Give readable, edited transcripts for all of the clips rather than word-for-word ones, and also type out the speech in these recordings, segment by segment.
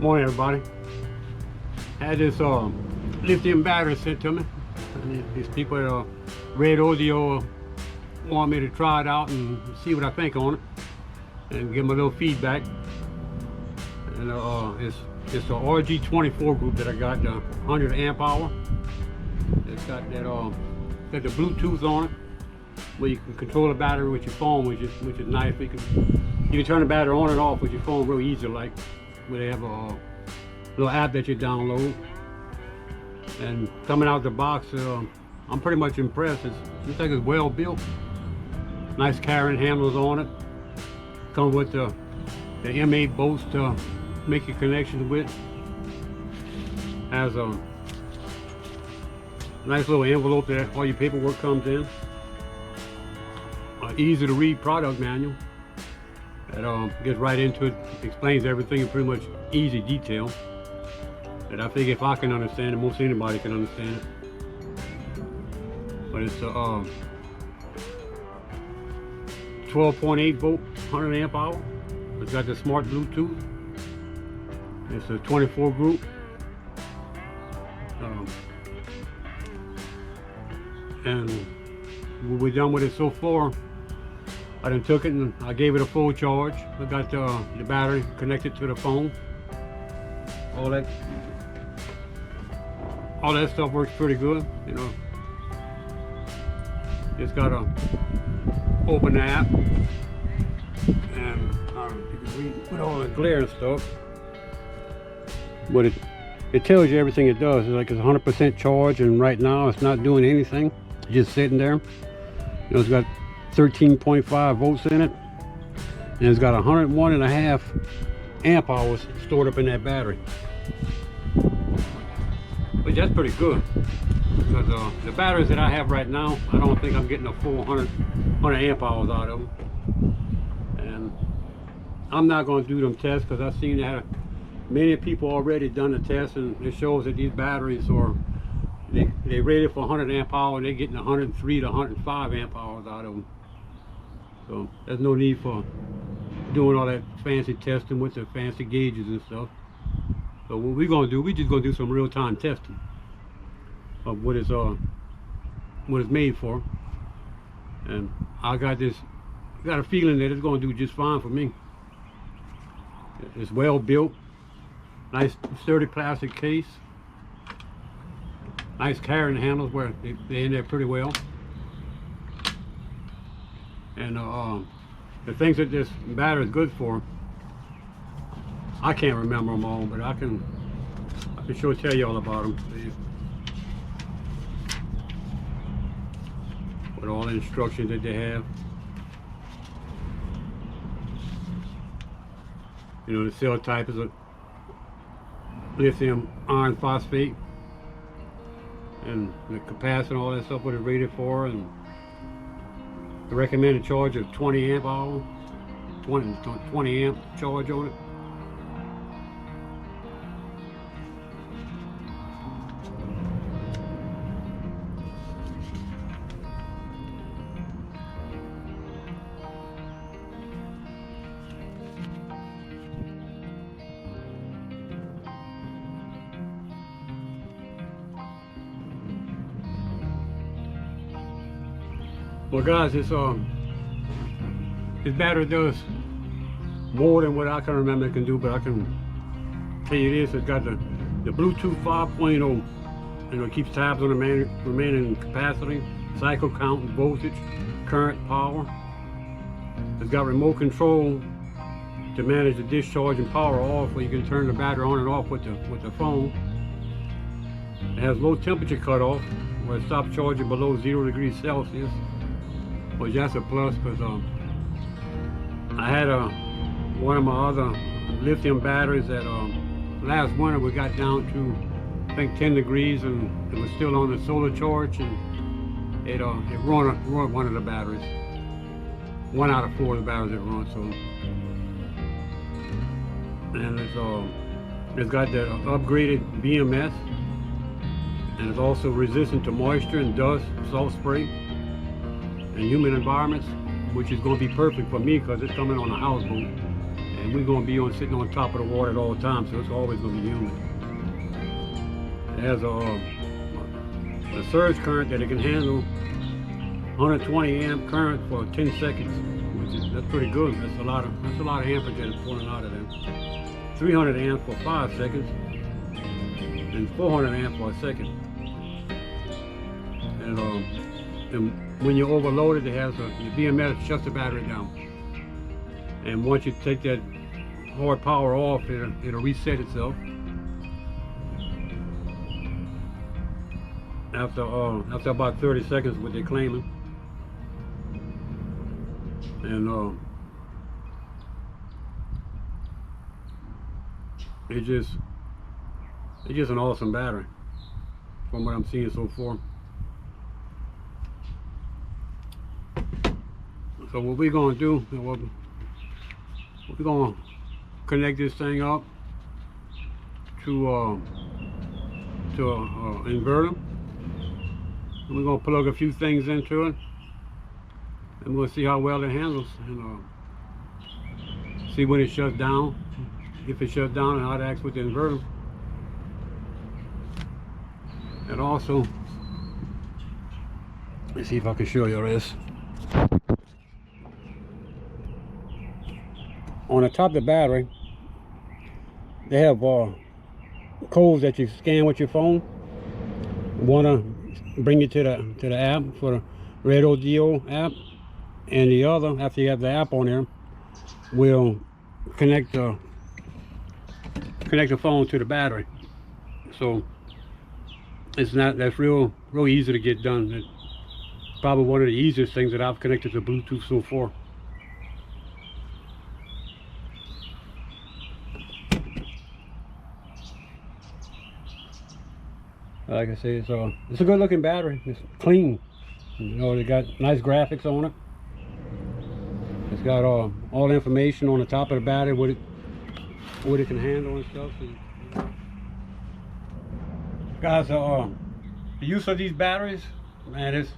Morning, everybody. Had this lithium battery sent to me. And these people at Redodo want me to try it out and see what I think on it, and give them a little feedback. And it's the RG24 group that I got, the 100 amp hour. It's got that got the Bluetooth on it, where you can control the battery with your phone, which is nice. You can turn the battery on and off with your phone real easy, like where they have a little app that you download. And coming out the box, I'm pretty much impressed. It looks like it's well built. Nice carrying handles on it. Comes with the M8 bolts to make your connections with. Has a nice little envelope that all your paperwork comes in. Easy to read product manual that gets right into it, explains everything in pretty much easy detail. And I think if I can understand it, most anybody can understand it. But it's a 12.8 volt, 100 amp hour. It's got the smart Bluetooth. It's a 24 group. And what we've done with it so far, I done took it and I gave it a full charge. I got the battery connected to the phone. All that stuff works pretty good, you know. Just gotta open the app, and you can read with all the glare and stuff. But it tells you everything it does. It's like it's 100% charge, and right now it's not doing anything. It's just sitting there. You know, it's got 13.5 volts in it, and it's got 101.5 amp hours stored up in that battery. But that's pretty good, because the batteries that I have right now, I don't think I'm getting a full 100 amp hours out of them. And I'm not going to do them tests, because I've seen that many people already done the test, and it shows that these batteries are they rated for 100 amp hour, and they're getting 103 to 105 amp hours out of them. So there's no need for doing all that fancy testing with the fancy gauges and stuff. So what we're gonna do, we're just gonna do some real-time testing of what it's made for. And I got a feeling that it's gonna do just fine for me. It's well built, nice sturdy plastic case, nice carrying handles where they're in there pretty well. And the things that this battery is good for, I can't remember them all, but I can sure tell you all about them. With all the instructions that they have. You know, the cell type is a lithium iron phosphate, and the capacity and all that stuff what it's rated for, and the recommended charge of 20 amp hour, 20 amp charge on it. Well, guys, this battery does more than what I can remember it can do, but I can tell you this: it's got the Bluetooth 5.0. You know, it keeps tabs on the remaining capacity, cycle count, voltage, current, power. It's got remote control to manage the discharge and power off, where you can turn the battery on and off with the phone. It has low temperature cutoff, where it stops charging below 0 degrees Celsius. Well, that's a plus, because I had one of my other lithium batteries that last winter we got down to, I think, 10 degrees, and it was still on the solar charge, and it ruined one of the batteries. 1 out of 4 of the batteries it ruined. So, and it's got the upgraded BMS, and it's also resistant to moisture and dust, salt spray, and humid environments, which is going to be perfect for me because it's coming on a houseboat, and we're going to be sitting on top of the water at all times, so it's always going to be humid. It has a surge current that it can handle 120 amp current for 10 seconds, that's pretty good. That's a lot of amperage that it's pulling out of there. 300 amp for 5 seconds, and 400 amp for a second. And when you overload it, it has your BMS shuts the battery down. And once you take that hard power off, it'll reset itself. After about 30 seconds, what they're claiming. And it's just an awesome battery from what I'm seeing so far. So what we're gonna do, we're gonna connect this thing up to an inverter. And we're gonna plug a few things into it, and we'll see how well it handles, and see when it shuts down, if it shuts down, and how it acts with the inverter. And also, let's see if I can show you this. On the top of the battery, they have codes that you scan with your phone. Wanna bring you to the app for the Redodo app, and the other, after you have the app on there, will connect the phone to the battery. So that's real easy to get done. It's probably one of the easiest things that I've connected to Bluetooth so far. Like I say, it's a good looking battery. It's clean. You know, they got nice graphics on it. It's got all the information on the top of the battery, what it can handle and stuff. So, guys, the use of these batteries, man, it's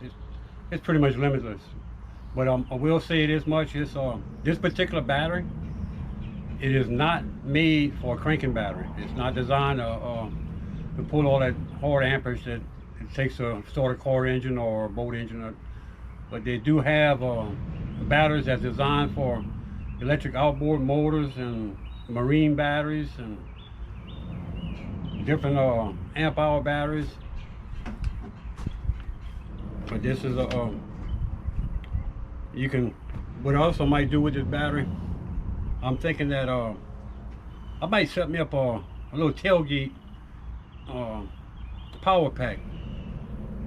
pretty much limitless. But I will say this much: this particular battery, it is not made for a cranking battery. It's not designed to pull all that hard amperage that it takes to start a car engine or a boat engine. But they do have batteries that's designed for electric outboard motors and marine batteries and different amp hour batteries. But this is what I also might do with this battery, I'm thinking that I might set me up a little tailgate power pack,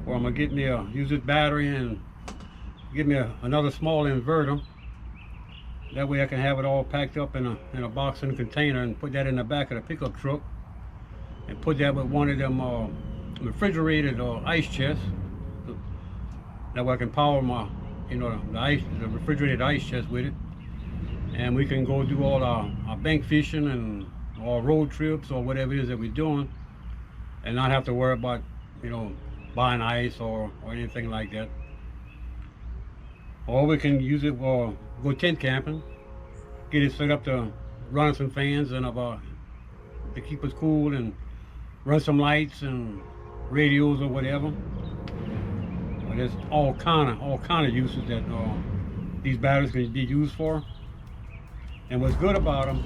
where I'm gonna use this battery and get me another small inverter. That way I can have it all packed up in a box and a container, and put that in the back of the pickup truck, and put that with one of them refrigerated ice chests. That way I can power my, the refrigerated ice chest with it, and we can go do all our bank fishing and our road trips or whatever it is that we're doing, and not have to worry about buying ice or anything like that. Or we can use it for go tent camping, get it set up to run some fans and to keep us cool, and run some lights and radios or whatever. But there's all kind of uses that these batteries can be used for. And what's good about them,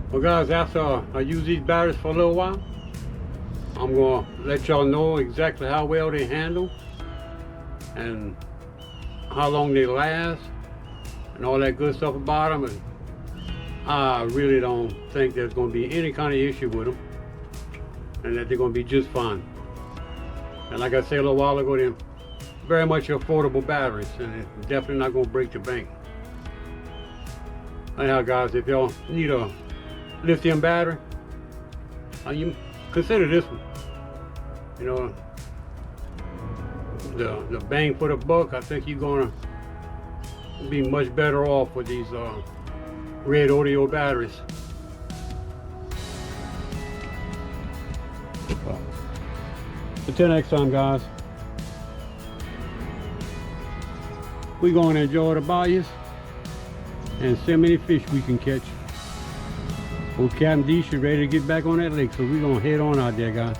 well guys, after I use these batteries for a little while, I'm gonna let y'all know exactly how well they handle and how long they last and all that good stuff about them. And I really don't think there's going to be any kind of issue with them, and that they're going to be just fine. And like I said a little while ago, they're very much affordable batteries, and it's definitely not going to break the bank. Anyhow guys, if y'all need a lithium battery, you consider this one. The bang for the buck, I think you're gonna be much better off with these Redodo batteries. Well, until next time guys, we're gonna enjoy the bayous and see how many fish we can catch. Old Captain D is ready to get back on that lake, so we're gonna head on out there, guys.